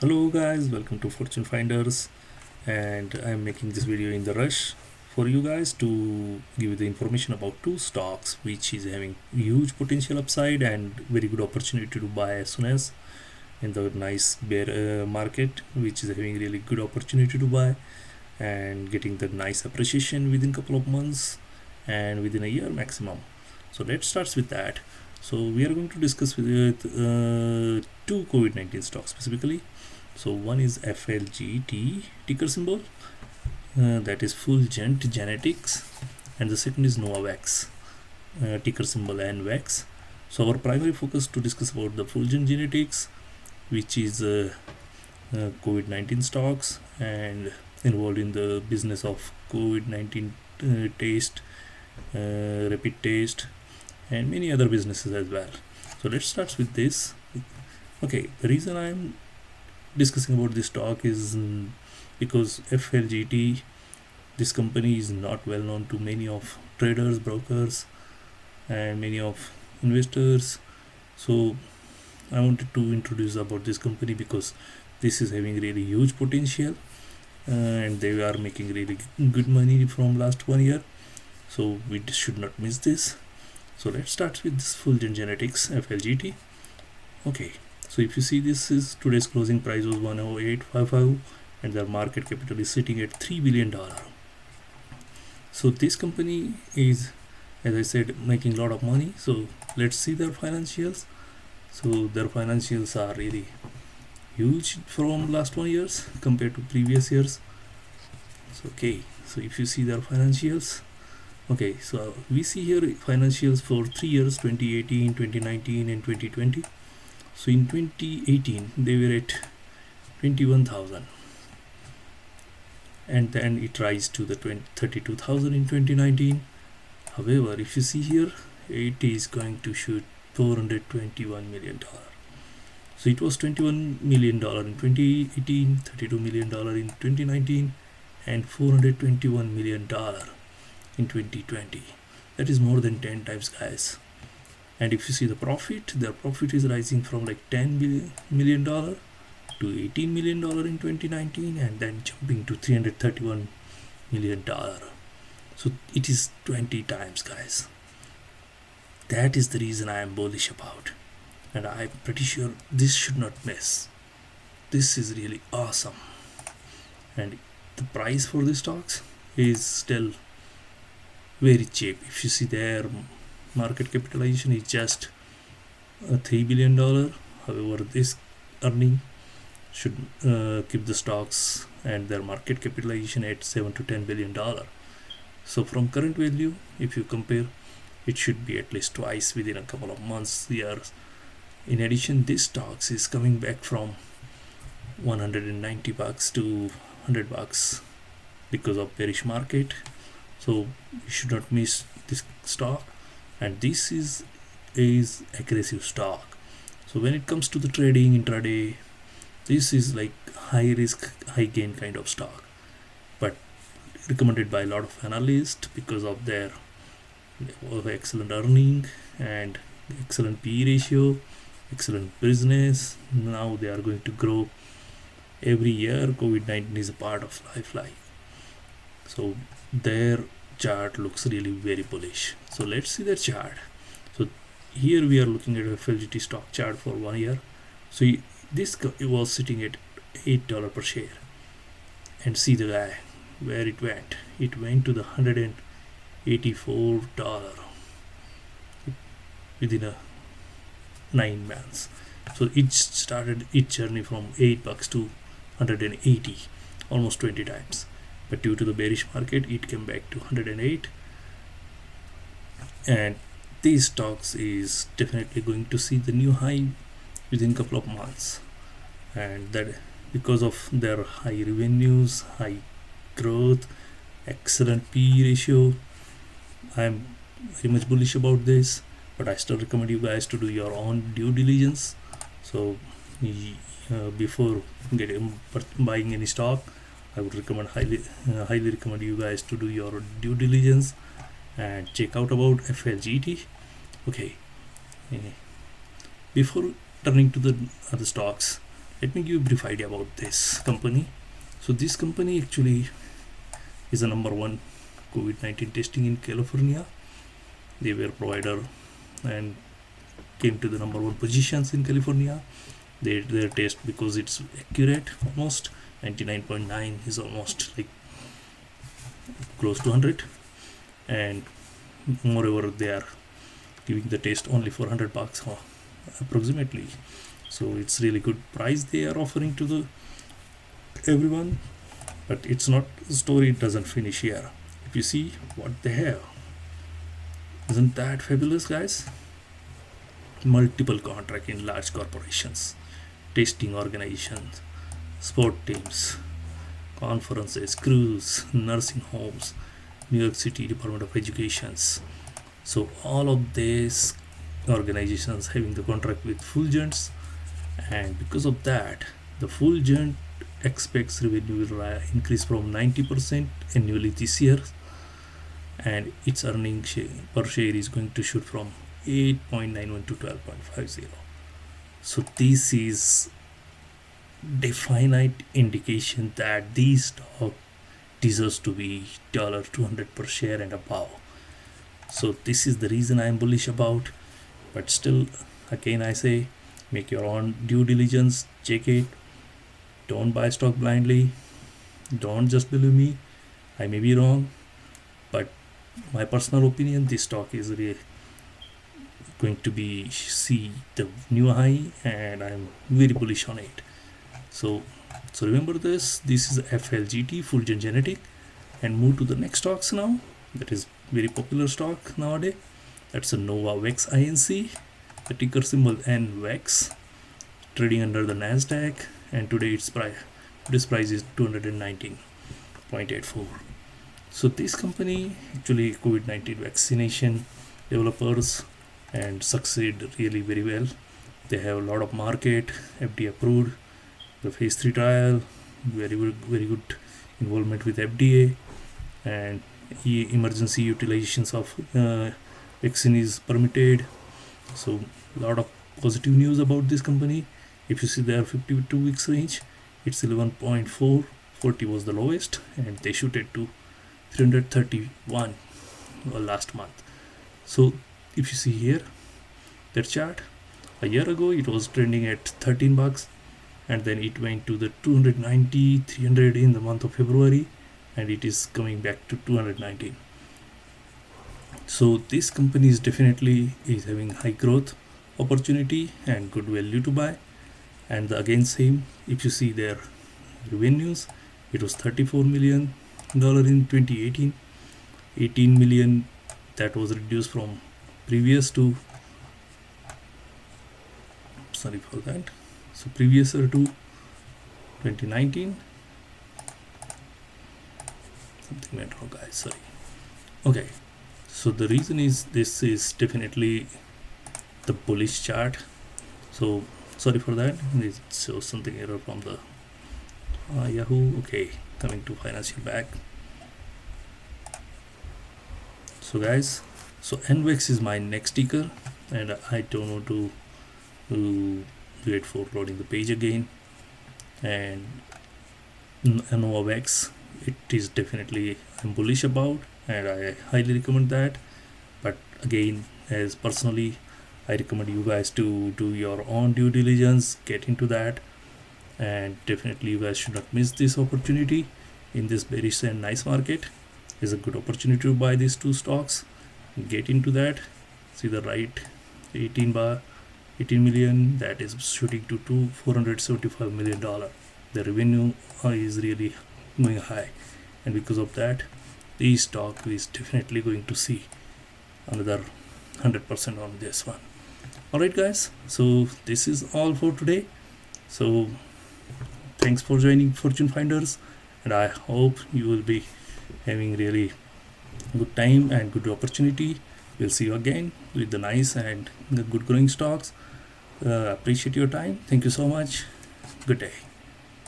Hello guys, welcome to Fortune Finders, and I'm making this video in the rush for you guys to give you the information about two stocks which is having huge potential upside and very good opportunity to buy as soon as in the nice bear market, which is having really good opportunity to buy and getting the nice appreciation within couple of months and within a year maximum. So let's start with that. So we are going to discuss with two COVID-19 stocks specifically. So one is FLGT ticker symbol, that is Fulgent Genetics, and the second is Novavax, ticker symbol NVAX. So our primary focus to discuss about the Fulgent Genetics, which is COVID-19 stocks and involved in the business of COVID-19 test, rapid test, and many other businesses as well. So let's start with this. Okay, the reason I'm discussing about this stock is because FLGT, this company is not well known to many of traders, brokers, and many of investors. So I wanted to introduce about this company because this is having really huge potential and they are making really good money from last 1 year. So we should not miss this. So let's start with this Fulgent Genetics FLGT. Okay, so if you see, this is today's closing price was 108.55 and their market capital is sitting at $3 billion. So this company is, as I said, making a lot of money. So let's see their financials. So their financials are really huge from last 1 year compared to previous years. So okay, so if you see their financials, okay, so we see here financials for 3 years, 2018, 2019 and 2020. So in 2018 they were at 21,000 and then it rise to the 32,000 in 2019. However, if you see here, it is going to shoot $421 million. So it was $21 million in 2018, $32 million in 2019 and $421 million in 2020. That is more than 10 times, guys. And if you see the profit, their profit is rising from like $10 million to $18 million in 2019 and then jumping to $331 million. So it is 20 times, guys. That is the reason I am bullish about, and I'm pretty sure this should not miss. This is really awesome. And the price for these stocks is still very cheap. If you see, their market capitalization is just $3 billion. However, this earning should keep the stocks and their market capitalization at $7 to $10 billion. So from current value, if you compare, it should be at least twice within a couple of months, years. In addition, this stocks is coming back from $190 to $100 because of bearish market. So you should not miss this stock, and this is aggressive stock. So when it comes to the trading intraday, this is like high risk high gain kind of stock, but recommended by a lot of analysts because of their excellent earning and excellent PE ratio, excellent business. Now they are going to grow every year. COVID-19 is a part of life. So their chart looks really very bullish. So let's see their chart. So here we are looking at a FLGT stock chart for 1 year. So this was sitting at $8 per share, and see the guy where it went. It went to the $184 within a 9 months. So it started its journey from $8 to 180, almost 20 times. But due to the bearish market, it came back to 108. And these stocks is definitely going to see the new high within a couple of months, and that because of their high revenues, high growth, excellent PE ratio. I'm very much bullish about this, but I still recommend you guys to do your own due diligence. So before buying any stock, I would recommend highly recommend you guys to do your due diligence and check out about FLGT. Okay, before turning to the other stocks, Let me give you a brief idea about this company. So this company actually is a number one COVID-19 testing in California. They were provider and came to the number one positions in California. Their test, because it's accurate, almost 99.9 is almost like close to 100, and moreover they are giving the test only for $100 approximately. So it's really good price they are offering to the everyone. But it's not, the story doesn't finish here. If you see what they have, isn't that fabulous, guys? Multiple contract in large corporations, testing organizations, sport teams, conferences, cruise, nursing homes, New York City Department of Educations. So all of these organizations having the contract with Fulgent, and because of that, the Fulgent expects revenue will increase from 90% annually this year, and its earnings per share is going to shoot from 8.91 to 12.50. So this is definite indication that this stock deserves to be $200 per share and above. So this is the reason I am bullish about. But still, again I say, make your own due diligence, check it. Don't buy stock blindly. Don't just believe me. I may be wrong, but my personal opinion, this stock is really going to be see the new high, and I'm very bullish on it. So remember this is FLGT, Fulgent Genetic, and move to the next stocks now. That is very popular stock nowadays. That's a Novavax Inc. The ticker symbol NVAX, trading under the Nasdaq, and today's price is 219.84. So this company actually COVID-19 vaccination developers and succeed really very well. They have a lot of market, FDA approved, the phase 3 trial, very good involvement with FDA, and emergency utilizations of vaccine is permitted. So a lot of positive news about this company. If you see their 52 weeks range, it's 11.4, 40 was the lowest, and they shooted to 331 last month. So if you see here their chart, a year ago it was trending at $13, and then it went to the 290, 300 in the month of February, and it is coming back to 219. So this company is definitely having high growth opportunity and good value to buy. And again same, if you see their revenues, it was $34 million in 2018, 18 million that was reduced from previous to, sorry for that, so previous to 2019. Something went wrong, guys, sorry. Okay, so the reason is this is definitely the bullish chart. So sorry for that, it shows something error from the Yahoo. Okay, coming to financial back. So guys, so NVAX is my next ticker, and I don't want to wait for loading the page again. And Novavax, it is definitely I'm bullish about, and I highly recommend that. But again, as personally, I recommend you guys to do your own due diligence, get into that, and definitely you guys should not miss this opportunity in this bearish and nice market. Is a good opportunity to buy these two stocks, get into that. See the right 18 million, that is shooting to $475 million. The revenue is really going high, and because of that, this stock is definitely going to see another 100% on this one. Alright guys, so this is all for today. So thanks for joining Fortune Finders, and I hope you will be having really good time and good opportunity. We'll see you again with the nice and good growing stocks. Appreciate your time. Thank you so much. Good day.